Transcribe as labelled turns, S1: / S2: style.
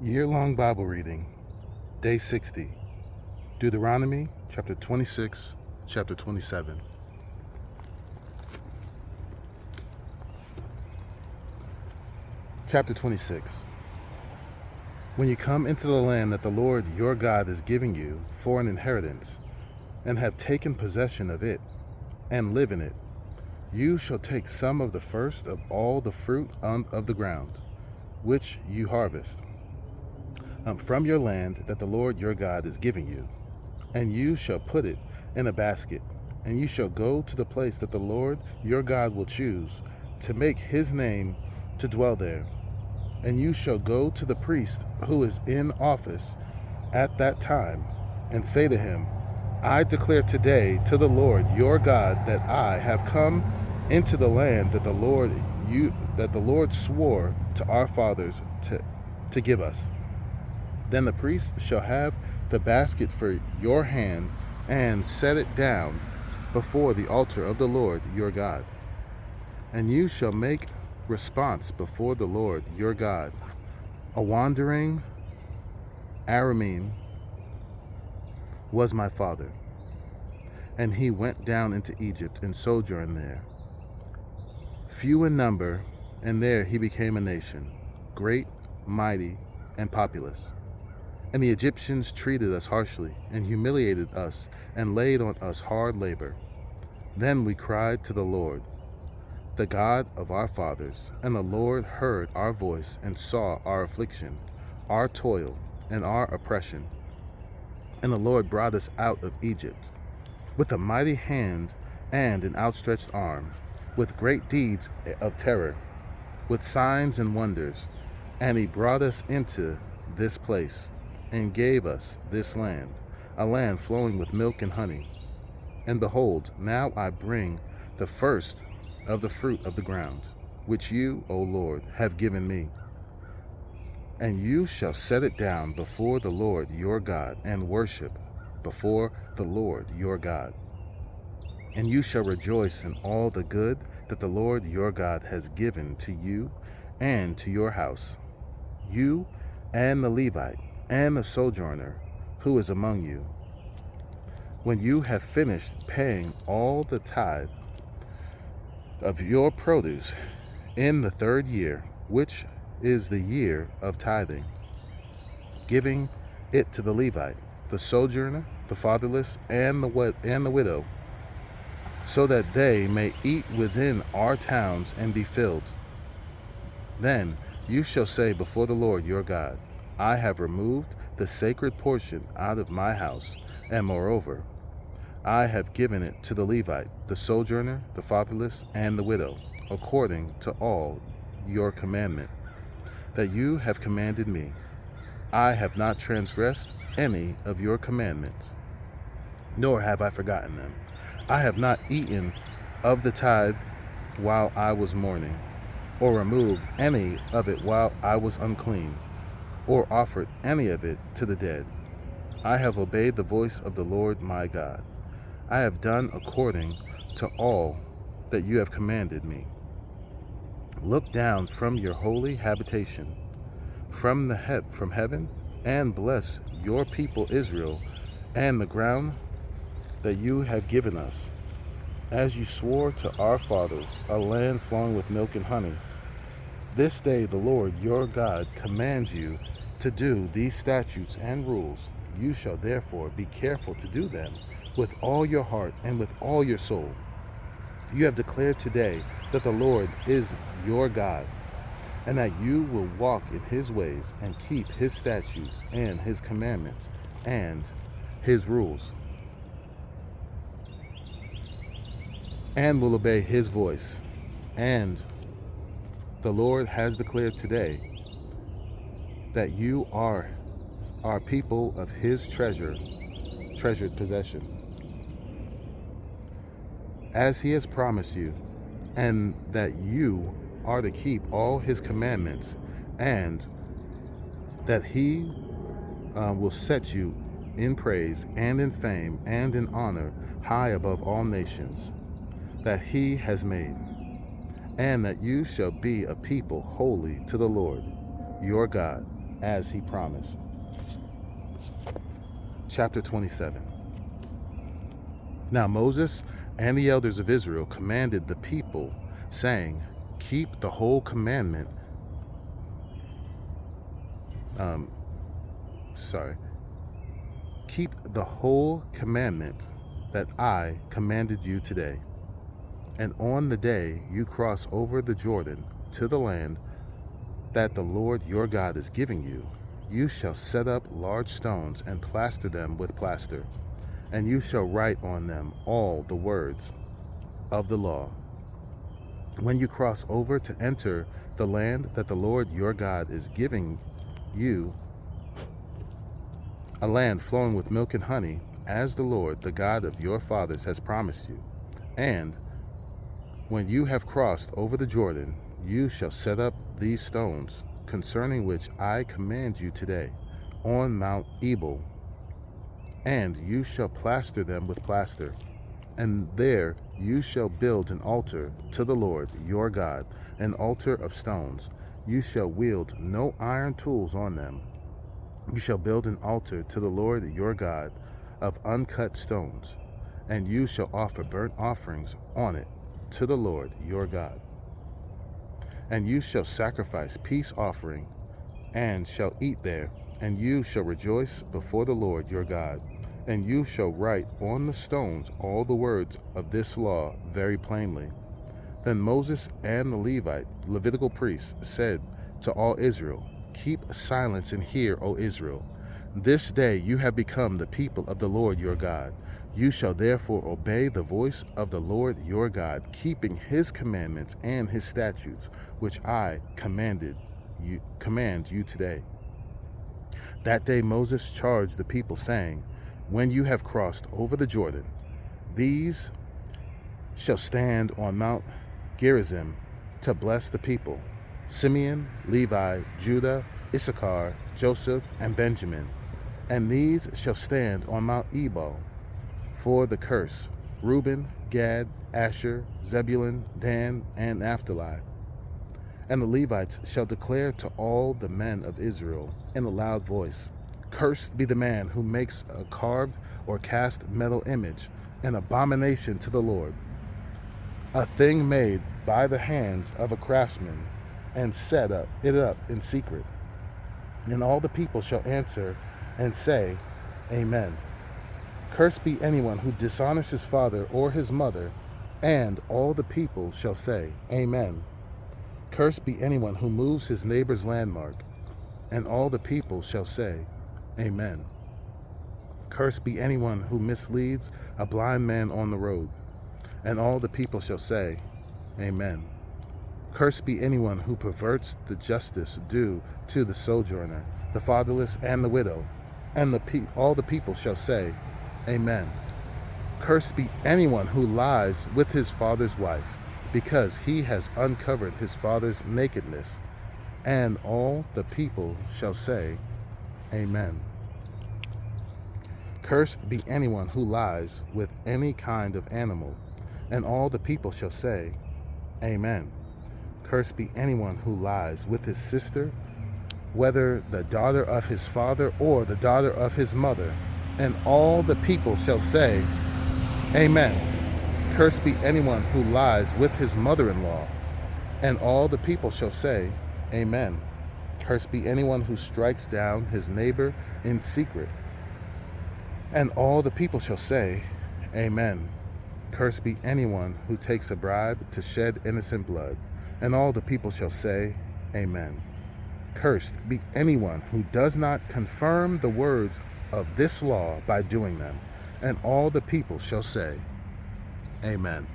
S1: Year-long Bible reading, Day 60, Deuteronomy chapter 26, chapter 27. Chapter 26. When you come into the land that the Lord your God is giving you for an inheritance, and have taken possession of it, and live in it, you shall take some of the first of all the fruit of the ground, which you harvest, from your land that the Lord your God is giving you, and you shall put it in a basket, and you shall go to the place that the Lord your God will choose to make his name to dwell there. And you shall go to the priest who is in office at that time, and say to him, I declare today to the Lord your God that I have come into the land that the Lord swore to our fathers to give us. Then the priest shall have the basket for your hand and set it down before the altar of the Lord your God. And you shall make response before the Lord your God. A wandering Aramean was my father, and he went down into Egypt and sojourned there, few in number, and there he became a nation, great, mighty, and populous. And the Egyptians treated us harshly, and humiliated us, and laid on us hard labor. Then we cried to the Lord, the God of our fathers, and the Lord heard our voice and saw our affliction, our toil, and our oppression. And the Lord brought us out of Egypt with a mighty hand and an outstretched arm, with great deeds of terror, with signs and wonders. And he brought us into this place, and gave us this land, a land flowing with milk and honey. And behold, now I bring the first of the fruit of the ground, which you, O Lord, have given me. And you shall set it down before the Lord your God, and worship before the Lord your God. And you shall rejoice in all the good that the Lord your God has given to you and to your house, you and the Levite, and the sojourner who is among you, when you have finished paying all the tithe of your produce in the 3rd year, which is the year of tithing, giving it to the Levite, the sojourner, the fatherless, and the widow, so that they may eat within our towns and be filled. Then you shall say before the Lord your God, I have removed the sacred portion out of my house, and moreover, I have given it to the Levite, the sojourner, the fatherless, and the widow, according to all your commandment that you have commanded me. I have not transgressed any of your commandments, nor have I forgotten them. I have not eaten of the tithe while I was mourning, or removed any of it while I was unclean, or offered any of it to the dead. I have obeyed the voice of the Lord my God. I have done according to all that you have commanded me. Look down from your holy habitation, from heaven, and bless your people Israel and the ground that you have given us, as you swore to our fathers, a land flowing with milk and honey. This day the Lord your God commands you to do these statutes and rules. You shall therefore be careful to do them with all your heart and with all your soul. You have declared today that the Lord is your God, and that you will walk in his ways and keep his statutes and his commandments and his rules, and will obey his voice. And the Lord has declared today that you are people of his treasured possession, as he has promised you, and that you are to keep all his commandments, and that he will set you in praise and in fame and in honor high above all nations that he has made, and that you shall be a people holy to the Lord your God. as he promised. Chapter 27. Now Moses and the elders of Israel commanded the people, saying, Keep the whole commandment. Keep the whole commandment that I commanded you today. And on the day you cross over the Jordan to the land that the Lord your God is giving you, you shall set up large stones and plaster them with plaster, and you shall write on them all the words of the law. When you cross over to enter the land that the Lord your God is giving you, a land flowing with milk and honey, as the Lord, the God of your fathers, has promised you, and when you have crossed over the Jordan, you shall set up these stones, concerning which I command you today, on Mount Ebal, and you shall plaster them with plaster. And there you shall build an altar to the Lord your God, an altar of stones. You shall wield no iron tools on them. You shall build an altar to the Lord your God of uncut stones, and you shall offer burnt offerings on it to the Lord your God. And you shall sacrifice peace offering, and shall eat there, and you shall rejoice before the Lord your God. And you shall write on the stones all the words of this law very plainly. Then Moses and the Levitical priests said to all Israel, Keep silence and hear, O Israel. This day you have become the people of the Lord your God. You shall therefore obey the voice of the Lord your God, keeping his commandments and his statutes, which I command you today. That day Moses charged the people, saying, When you have crossed over the Jordan, these shall stand on Mount Gerizim to bless the people: Simeon, Levi, Judah, Issachar, Joseph, and Benjamin. And these shall stand on Mount Ebal for the curse: Reuben, Gad, Asher, Zebulun, Dan, and Naphtali. And the Levites shall declare to all the men of Israel in a loud voice, Cursed be the man who makes a carved or cast metal image, an abomination to the Lord, a thing made by the hands of a craftsman, and set it up in secret. And all the people shall answer and say, Amen. Cursed be anyone who dishonors his father or his mother. And all the people shall say, Amen. Cursed be anyone who moves his neighbor's landmark. And all the people shall say, Amen. Cursed be anyone who misleads a blind man on the road. And all the people shall say, Amen. Cursed be anyone who perverts the justice due to the sojourner, the fatherless, and the widow. And all the people shall say, Amen. Cursed be anyone who lies with his father's wife, because he has uncovered his father's nakedness. And all the people shall say, Amen. Cursed be anyone who lies with any kind of animal. And all the people shall say, Amen. Cursed be anyone who lies with his sister, whether the daughter of his father or the daughter of his mother. And all the people shall say, Amen. Cursed be anyone who lies with his mother-in-law. And all the people shall say, Amen. Cursed be anyone who strikes down his neighbor in secret. And all the people shall say, Amen. Cursed be anyone who takes a bribe to shed innocent blood. And all the people shall say, Amen. Cursed be anyone who does not confirm the words of this law by doing them. And all the people shall say, Amen.